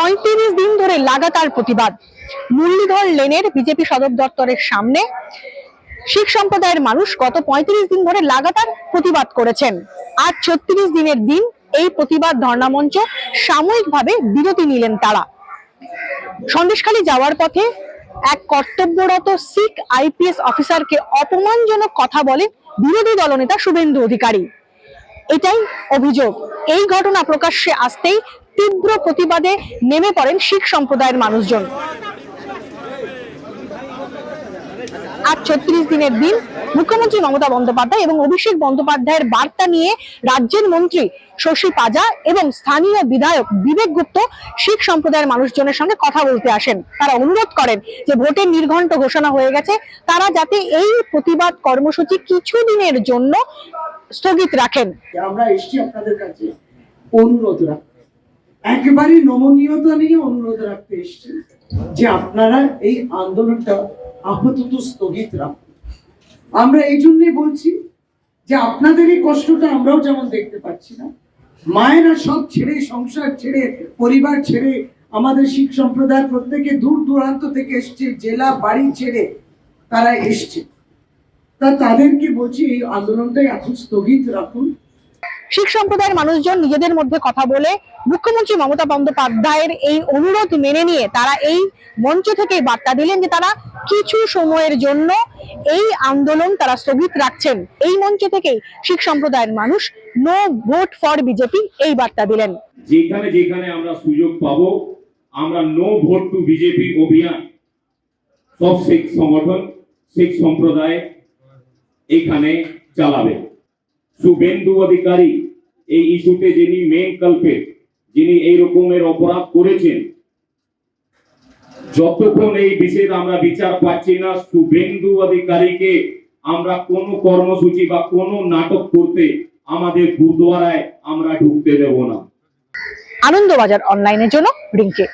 35 দিন ধরে লাগাতার প্রতিবাদ। মুরলীধর লেনের বিজেপি সদর দপ্তরের সামনে শিখ সম্প্রদায়ের মানুষ গত 35 দিন ধরে লাগাতার প্রতিবাদ করেছেন। আজ 36 দিনের দিন এই প্রতিবাদ ধর্ণা মঞ্চ সাময়িকভাবে বিরতি নিলেন তারা। সন্দেশখালী যাওয়ার পথে এক কর্তব্যরত শিখ আইপিএস অফিসারকে অপমানজনক কথা বলে বিরোধী দলনেতা শুভেন্দু অধিকারী। এটাই অভিযোগ। এই ঘটনা প্রকাশ্যে আসতেই তীব্র প্রতিবাদে নেমে পড়েন শিখ সম্প্রদায়ের মানুষজন। আজ 36 দিনের দিন মুখ্যমন্ত্রী মমতা বন্দ্যোপাধ্যায় এবং অভিষেক বন্দ্যোপাধ্যায়ের বার্তা নিয়ে রাজ্যের মন্ত্রী শশী পাজা এবং স্থানীয় বিধায়ক বিবেক গুপ্ত শিখ সম্প্রদায়ের মানুষজনের সঙ্গে কথা বলতে আসেন। তারা অনুরোধ করেন যে ভোটের নির্ঘণ্ট ঘোষণা হয়ে গেছে, তারা যাতে এই প্রতিবাদ কর্মসূচি কিছুদিনের জন্য স্থগিত রাখেন। আমরা এসেছি আপনাদের কাছে অনুরোধ রাখতে, একেবারে নমনীয়তা নিয়ে অনুরোধ রাখতে এসেছি যে আপনারা এই আন্দোলনটা আপাতত স্থগিত রাখুন। আমরা এই জন্যই বলছি যে আপনাদের এই কষ্টটা আমরাও যেমন দেখতে পাচ্ছি না। মায়েরা সব ছেড়ে, সংসার ছেড়ে, পরিবার ছেড়ে, আমাদের শিখ সম্প্রদায় প্রত্যেকে দূর দূরান্ত থেকে এসছে, জেলা বাড়ি ছেড়ে তারা এসছে। তাদেরকে বলছি এই আন্দোলনটাই এখন স্থগিত রাখুন। শিখ সম্প্রদায়ের মানুষজন নিজেদের মধ্যে কথা বলে মুখ্যমন্ত্রী মমতা বন্দ্যোপাধ্যায়ের এই অনুরোধ মেনে নিয়ে তারা এই মঞ্চ থেকে বার্তা দিলেন যে তারা কিছু সময়ের জন্য এই আন্দোলন তারা স্থগিত রাখছেন। এই মঞ্চ থেকেই শিখ সম্প্রদায়ের মানুষ নো ভোট ফর বিজেপি এই বার্তা দিলেন। যেখানে যেখানে আমরা সুযোগ পাবো আমরা নো ভোট টু বিজেপি অভিযান সব শিখ সংগঠন, শিখ সম্প্রদায় এখানে চালাবে। শুভেন্দু অধিকারী এই ইস্যুতে যিনি মেইন কালপেট, যিনি এই রকমের অপরাধ করেছেন, যতক্ষণ এই বিষয়ে আমরা বিচার পাচ্ছি না, শুভেন্দু অধিকারীকে আমরা কোনো কর্মসূচি বা কোনো নাটক করতে আমাদের গুরুদুয়ারায় আমরা ঢুকতে দেব না। আনন্দবাজার অনলাইনের জন্য রিঙ্কি।